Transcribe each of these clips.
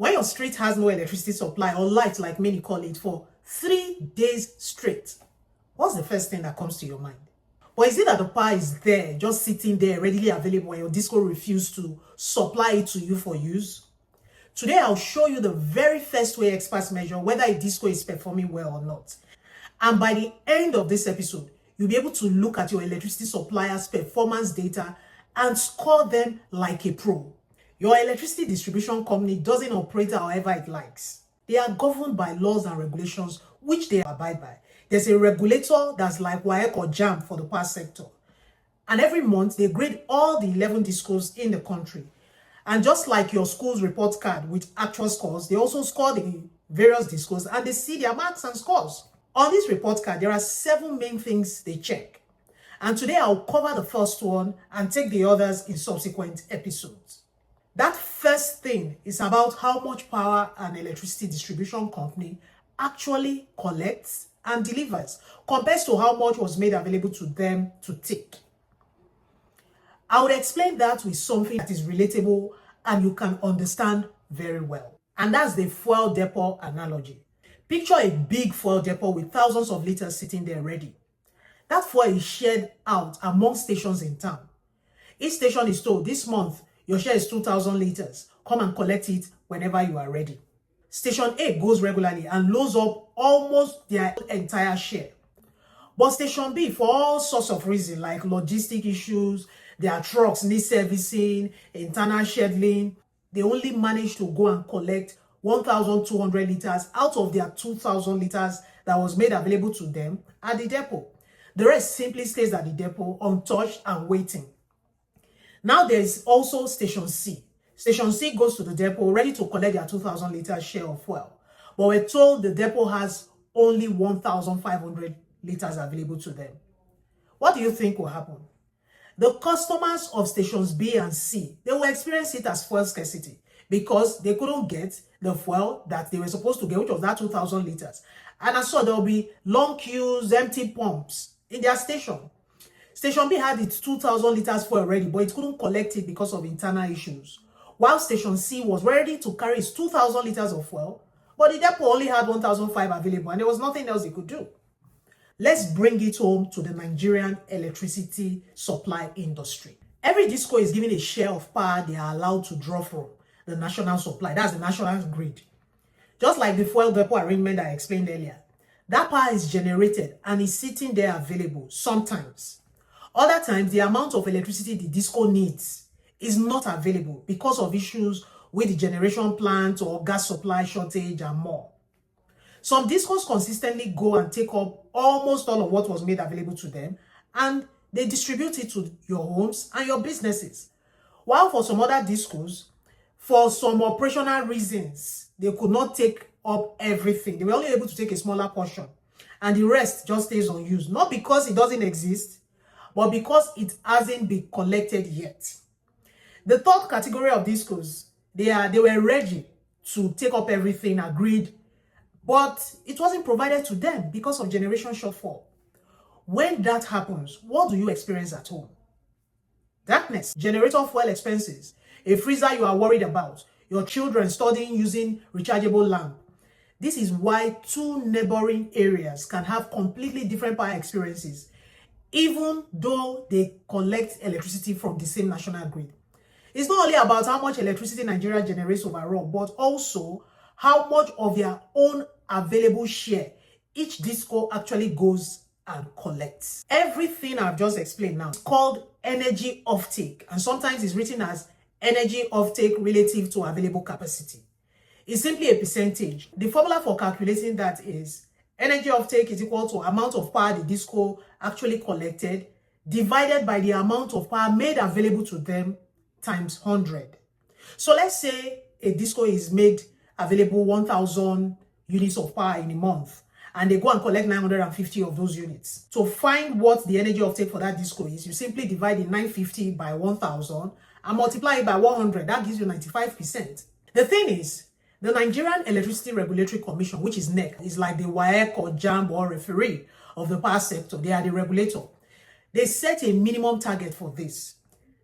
When your street has no electricity supply or light, like many call it, for 3 days straight, what's the first thing that comes to your mind? Or is it that the power is there, just sitting there, readily available, and your disco refused to supply it to you for use? Today, I'll show you the very first way experts measure whether a disco is performing well or not. And by the end of this episode, you'll be able to look at your electricity supplier's performance data and score them like a pro. Your electricity distribution company doesn't operate however it likes. They are governed by laws and regulations which they abide by. There's a regulator that's like WAEC or JAM for the power sector. And every month, they grade all the 11 discos in the country. And just like your school's report card with actual scores, they also score the various discos and they see their marks and scores. On this report card, there are 7 main things they check. And today, I'll cover the first one and take the others in subsequent episodes. That first thing is about how much power an electricity distribution company actually collects and delivers compared to how much was made available to them to take. I would explain that with something that is relatable and you can understand very well. And that's the fuel depot analogy. Picture a big fuel depot with thousands of liters sitting there ready. That fuel is shared out among stations in town. Each station is told, this month, your share is 2,000 liters. Come and collect it whenever you are ready. Station A goes regularly and loads up almost their entire share. But Station B, for all sorts of reasons like logistic issues, their trucks need servicing, internal scheduling, they only manage to go and collect 1,200 liters out of their 2,000 liters that was made available to them at the depot. The rest simply stays at the depot untouched and waiting. Now there is also Station C. Station C goes to the depot ready to collect their 2,000 liters share of fuel. But we're told the depot has only 1,500 liters available to them. What do you think will happen? The customers of stations B and C, they will experience it as fuel scarcity because they couldn't get the fuel that they were supposed to get, which was that 2,000 liters. And as so, there will be long queues, empty pumps in their station. Station B had its 2,000 liters fuel ready, but it couldn't collect it because of internal issues. While Station C was ready to carry its 2,000 liters of fuel, but the depot only had 1,500 available and there was nothing else they could do. Let's bring it home to the Nigerian electricity supply industry. Every disco is given a share of power they are allowed to draw from the national supply. That's the national grid. Just like the fuel depot arrangement I explained earlier, that power is generated and is sitting there available sometimes. Other times, the amount of electricity the disco needs is not available because of issues with the generation plant or gas supply shortage and more. Some discos consistently go and take up almost all of what was made available to them and they distribute it to your homes and your businesses. While for some other discos, for some operational reasons, they could not take up everything. They were only able to take a smaller portion and the rest just stays unused. Not because it doesn't exist, but because it hasn't been collected yet. The third category of discos, they were ready to take up everything agreed, but it wasn't provided to them because of generation shortfall. When that happens, what do you experience at home? Darkness, generator fuel expenses, a freezer you are worried about, your children studying using rechargeable lamp. This is why two neighboring areas can have completely different power experiences, even though they collect electricity from the same national grid. It's not only about how much electricity Nigeria generates overall, but also how much of their own available share each disco actually goes and collects. Everything I've just explained now is called energy offtake, and sometimes it's written as energy offtake relative to available capacity. It's simply a percentage. The formula for calculating that is energy offtake is equal to amount of power the disco actually collected divided by the amount of power made available to them times 100. So let's say a disco is made available 1,000 units of power in a month and they go and collect 950 of those units. To find what the energy offtake for that disco is, you simply divide the 950 by 1,000 and multiply it by 100. That gives you 95%. The thing is, the Nigerian Electricity Regulatory Commission, which is NEC, is like the WAEC or JAM or referee of the power sector. They are the regulator. They set a minimum target for this.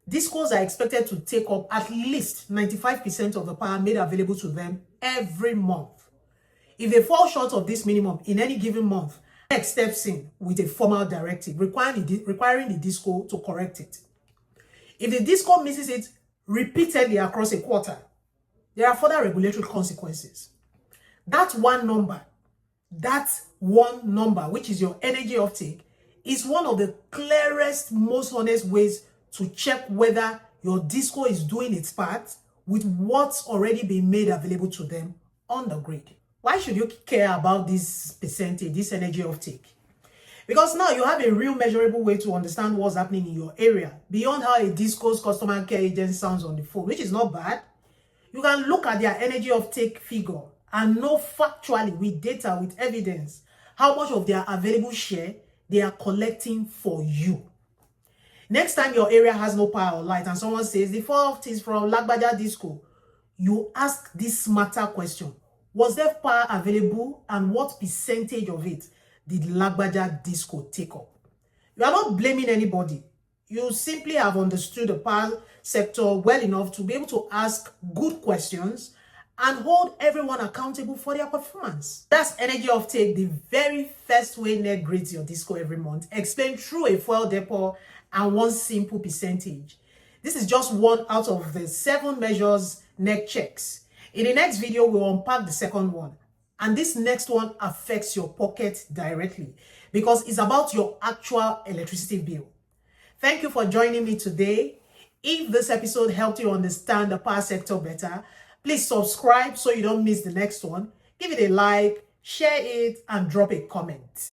Discos are expected to take up at least 95% of the power made available to them every month. If they fall short of this minimum in any given month, next steps in with a formal directive requiring the disco to correct it. If the disco misses it repeatedly across a quarter, there are further regulatory consequences. That one number, which is your energy offtake, is one of the clearest, most honest ways to check whether your disco is doing its part with what's already been made available to them on the grid. Why should you care about this percentage, this energy offtake? Because now you have a real measurable way to understand what's happening in your area beyond how a disco's customer care agent sounds on the phone, which is not bad. You can look at their energy offtake figure and know factually with data, with evidence, how much of their available share they are collecting for you. Next time your area has no power or light and someone says the fault is from Lagbaja Disco, you ask this smarter question. Was there power available and what percentage of it did Lagbaja Disco take up? You are not blaming anybody. You simply have understood the power sector well enough to be able to ask good questions and hold everyone accountable for their performance. That's energy offtake, the very first way NEC grades your disco every month, explained through a fuel depot and one simple percentage. This is just one out of the 7 measures NEC checks. In the next video, we'll unpack the second one. And this next one affects your pocket directly because it's about your actual electricity bill. Thank you for joining me today. If this episode helped you understand the power sector better, please subscribe so you don't miss the next one. Give it a like, share it, and drop a comment.